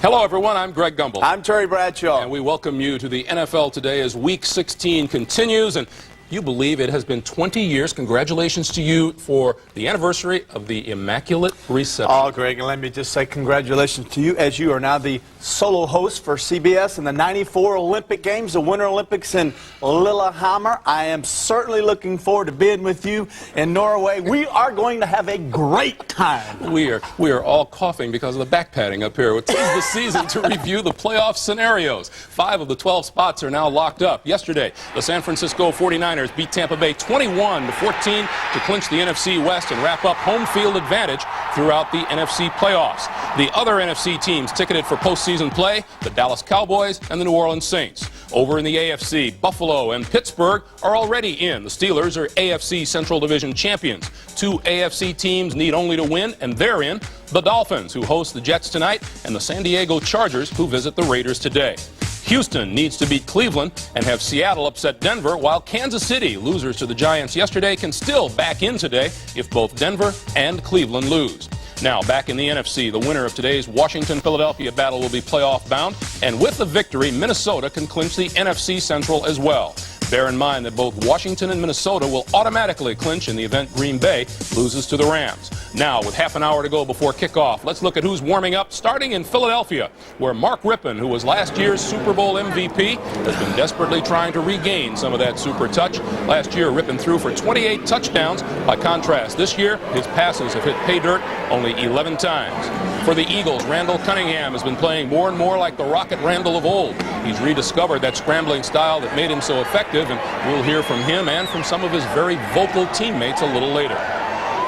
Hello, everyone. I'm Greg Gumbel. I'm Terry Bradshaw. And we welcome you to the NFL Today as Week 16 continues. And you believe it has been 20 years. Congratulations to you for the anniversary of the Immaculate Reception. Oh, Greg, and let me just say congratulations to you, as you are now the solo host for CBS in the '94 Olympic Games, the Winter Olympics in Lillehammer. I am certainly looking forward to being with you in Norway. We are going to have a great time. We are all coughing because of the back padding up here. It is the season to review the playoff scenarios. 5 of the 12 spots are now locked up. Yesterday, the San Francisco 49ers beat Tampa Bay 21-14 to clinch the NFC West and wrap up home field advantage throughout the NFC playoffs. The other NFC teams ticketed for postseason play, the Dallas Cowboys and the New Orleans Saints. Over in the AFC, Buffalo and Pittsburgh are already in. The Steelers are AFC Central Division champions. 2 AFC teams need only to win, and they're in. The Dolphins, who host the Jets tonight, and the San Diego Chargers, who visit the Raiders today. Houston needs to beat Cleveland and have Seattle upset Denver, while Kansas City, losers to the Giants yesterday, can still back in today if both Denver and Cleveland lose. Now, back in the NFC, the winner of today's Washington-Philadelphia battle will be playoff bound, and with the victory, Minnesota can clinch the NFC Central as well. Bear in mind that both Washington and Minnesota will automatically clinch in the event Green Bay loses to the Rams. Now, with half an hour to go before kickoff, let's look at who's warming up, starting in Philadelphia, where Mark Rypien, who was last year's Super Bowl MVP, has been desperately trying to regain some of that super touch. Last year, Rypien threw for 28 touchdowns. By contrast, this year, his passes have hit pay dirt only 11 times. For the Eagles, Randall Cunningham has been playing more and more like the Rocket Randall of old. He's rediscovered that scrambling style that made him so effective, and we'll hear from him and from some of his very vocal teammates a little later.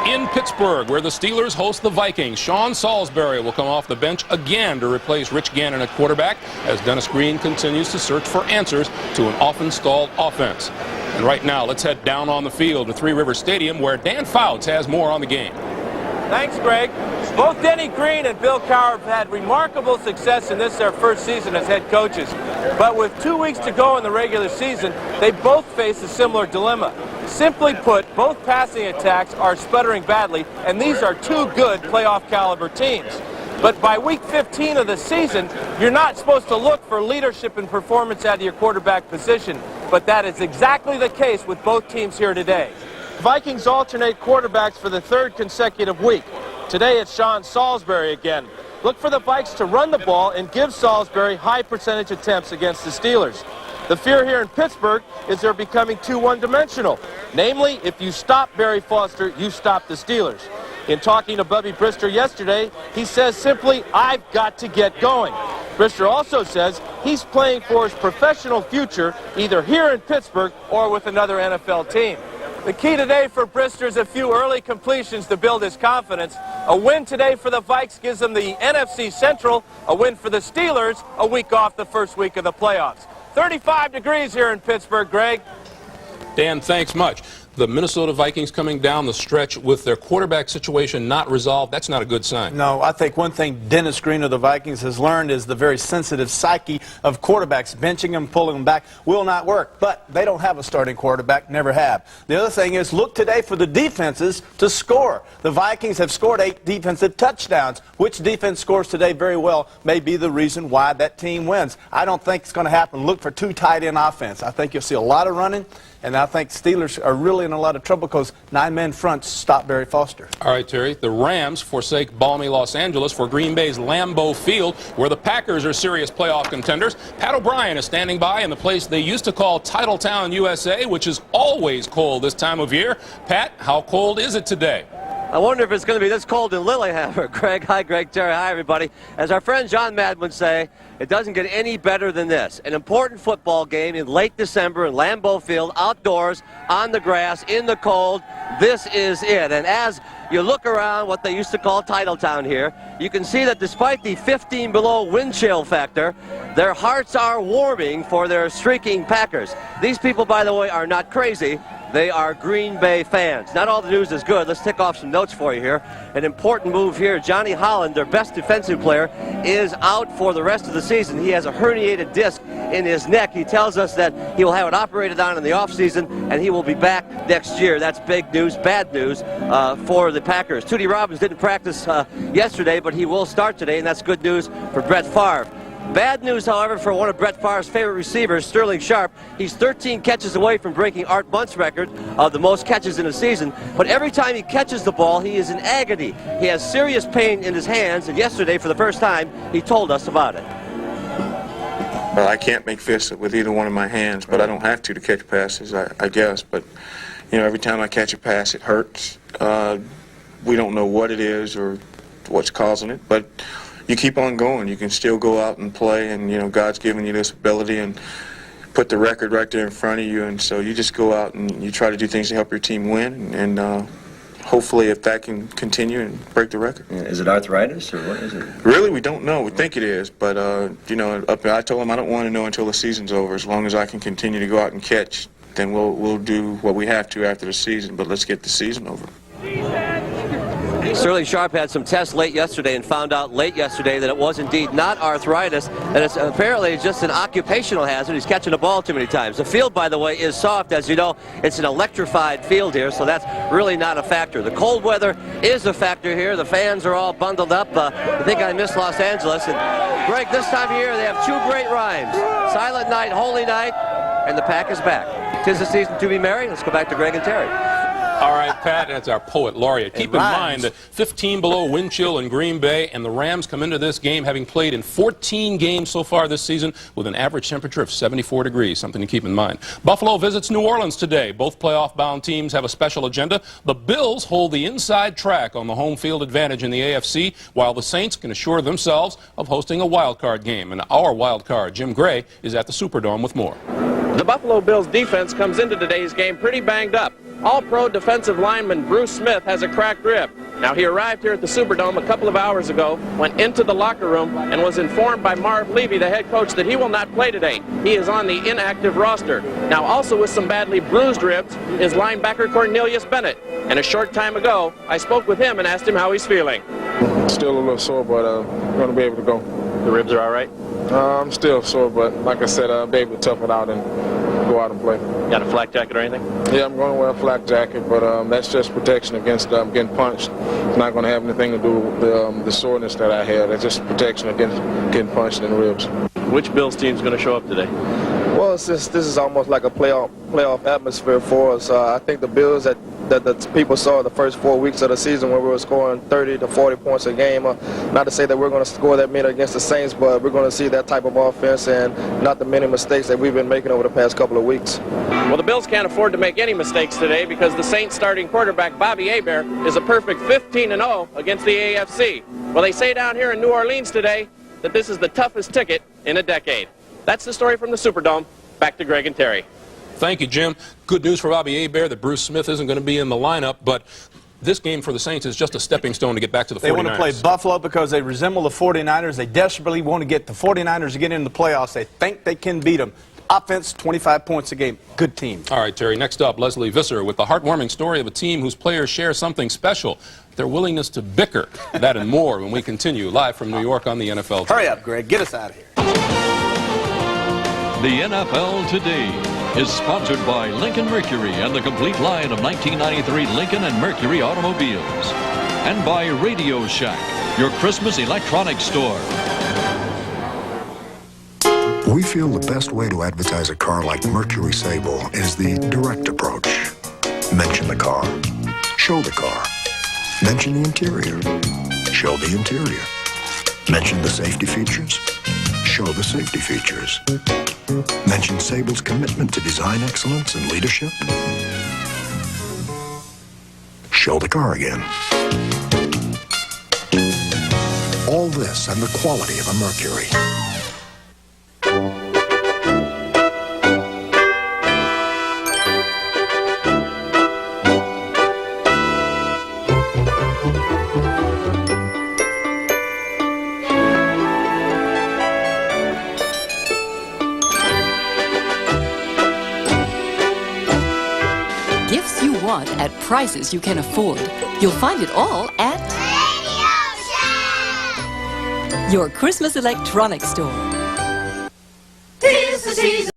In Pittsburgh, where the Steelers host the Vikings, Sean Salisbury will come off the bench again to replace Rich Gannon at quarterback as Dennis Green continues to search for answers to an often stalled offense. And right now, let's head down on the field to Three Rivers Stadium, where Dan Fouts has more on the game. Thanks, Greg. Both Denny Green and Bill Cowher have had remarkable success in this their first season as head coaches. But with 2 weeks to go in the regular season, they both face a similar dilemma. Simply put, both passing attacks are sputtering badly, and these are 2 good playoff caliber teams. But by week 15 of the season, you're not supposed to look for leadership and performance out of your quarterback position. But that is exactly the case with both teams here today. Vikings alternate quarterbacks for the 3rd consecutive week. Today it's Sean Salisbury again. Look for the Vikes to run the ball and give Salisbury high percentage attempts against the Steelers. The fear here in Pittsburgh is they're becoming too one-dimensional. Namely, if you stop Barry Foster, you stop the Steelers. In talking to Bubby Brister yesterday, he says simply, "I've got to get going." Brister also says he's playing for his professional future either here in Pittsburgh or with another NFL team. The key today for Brister is a few early completions to build his confidence. A win today for the Vikes gives them the NFC Central. A win for the Steelers, a week off the first week of the playoffs. 35 degrees here in Pittsburgh, Greg. Dan, thanks much. The Minnesota Vikings coming down the stretch with their quarterback situation not resolved, that's not a good sign. No, I think one thing Dennis Green of the Vikings has learned is the very sensitive psyche of quarterbacks. Benching them, pulling them back will not work. But they don't have a starting quarterback, never have. The other thing is, look today for the defenses to score. The Vikings have scored 8 defensive touchdowns. Which defense scores today very well may be the reason why that team wins. I don't think it's going to happen. Look for 2 tight end offense. I think you'll see a lot of running. And I think Steelers are really in a lot of trouble because 9-man fronts stop Barry Foster. All right, Terry. The Rams forsake balmy Los Angeles for Green Bay's Lambeau Field, where the Packers are serious playoff contenders. Pat O'Brien is standing by in the place they used to call Titletown, USA, which is always cold this time of year. Pat, how cold is it today? I wonder if it's going to be this cold in Lillehammer. Greg, hi, Greg, Terry, hi, everybody. As our friend John Madden would say, it doesn't get any better than this. An important football game in late December in Lambeau Field, outdoors, on the grass, in the cold. This is it. And as you look around what they used to call Titletown here, you can see that despite the 15 below wind chill factor, their hearts are warming for their streaking Packers. These people, by the way, are not crazy. They are Green Bay fans. Not all the news is good. Let's tick off some notes for you here. An important move here. Johnny Holland, their best defensive player, is out for the rest of the season. He has a herniated disc in his neck. He tells us that he will have it operated on in the offseason, and he will be back next year. That's big news, bad news for the Packers. Tootie Robbins didn't practice yesterday, but he will start today, and that's good news for Brett Favre. Bad news, however, for one of Brett Favre's favorite receivers, Sterling Sharp. He's 13 catches away from breaking Art Bunt's record of the most catches in a season, but every time he catches the ball, he is in agony. He has serious pain in his hands, and yesterday, for the first time, he told us about it. Well, I can't make fists with either one of my hands, but I don't have to catch passes, I guess. But, you know, every time I catch a pass, it hurts. We don't know what it is or what's causing it, but you keep on going. You can still go out and play, and, you know, God's given you this ability and put the record right there in front of you, and so you just go out and you try to do things to help your team win, and hopefully if that can continue and break the record. Is it arthritis, or what is it? Really, we don't know. We think it is, but, you know, I told him I don't want to know until the season's over. As long as I can continue to go out and catch, then we'll do what we have to after the season, but let's get the season over. Sterling Sharp had some tests late yesterday and found out late yesterday that it was indeed not arthritis, and it's apparently just an occupational hazard. He's catching the ball too many times. The field, by the way, is soft. As you know, it's an electrified field here, so that's really not a factor. The cold weather is a factor here. The fans are all bundled up. I think I miss Los Angeles. And Greg, this time of year, they have two great rhymes. Silent Night, Holy Night, and the Pack is back. 'Tis the season to be merry. Let's go back to Greg and Terry. All right, Pat, that's our poet laureate. Keep in mind that 15 below wind chill in Green Bay, and the Rams come into this game having played in 14 games so far this season with an average temperature of 74 degrees, something to keep in mind. Buffalo visits New Orleans today. Both playoff-bound teams have a special agenda. The Bills hold the inside track on the home field advantage in the AFC, while the Saints can assure themselves of hosting a wild card game. And our wild card, Jim Gray, is at the Superdome with more. The Buffalo Bills defense comes into today's game pretty banged up. All-pro defensive lineman Bruce Smith has a cracked rib. Now, he arrived here at the Superdome a couple of hours ago, went into the locker room, and was informed by Marv Levy, the head coach, that he will not play today. He is on the inactive roster. Now, also with some badly bruised ribs is linebacker Cornelius Bennett. And a short time ago, I spoke with him and asked him how he's feeling. Still a little sore, but I'm going to be able to go. The ribs are all right? I'm still sore, but like I said, I'll be able to tough it out and go out and play. Got a flak jacket or anything? Yeah, I'm going to wear a flak jacket, but that's just protection against getting punched. It's not going to have anything to do with the soreness that I had. It's just protection against getting punched in the ribs. Which Bills team's going to show up today? Well, since this is almost like a playoff atmosphere for us, I think the Bills that the people saw the first 4 weeks of the season when we were scoring 30 to 40 points a game. Not to say that we're going to score that many against the Saints, but we're going to see that type of offense and not the many mistakes that we've been making over the past couple of weeks. Well, the Bills can't afford to make any mistakes today because the Saints starting quarterback Bobby Hebert is a perfect 15-0 against the AFC. Well, they say down here in New Orleans today that this is the toughest ticket in a decade. That's the story from the Superdome. Back to Greg and Terry. Thank you, Jim. Good news for Bobby Hebert that Bruce Smith isn't going to be in the lineup, but this game for the Saints is just a stepping stone to get back to the 49ers. They want to play Buffalo because they resemble the 49ers. They desperately want to get the 49ers to get into the playoffs. They think they can beat them. Offense, 25 points a game. Good team. All right, Terry. Next up, Leslie Visser with the heartwarming story of a team whose players share something special, their willingness to bicker. That and more when we continue live from New York on the NFL. Hurry up, Greg. Get us out of here. The NFL Today is sponsored by Lincoln Mercury and the complete line of 1993 Lincoln and Mercury automobiles. And by Radio Shack, your Christmas electronics store. We feel the best way to advertise a car like Mercury Sable is the direct approach. Mention the car. Show the car. Mention the interior. Show the interior. Mention the safety features. Show the safety features. Mention Sable's commitment to design excellence and leadership. Show the car again. All this and the quality of a Mercury. want at prices you can afford. You'll find it all at your Christmas electronics store. Tis the season.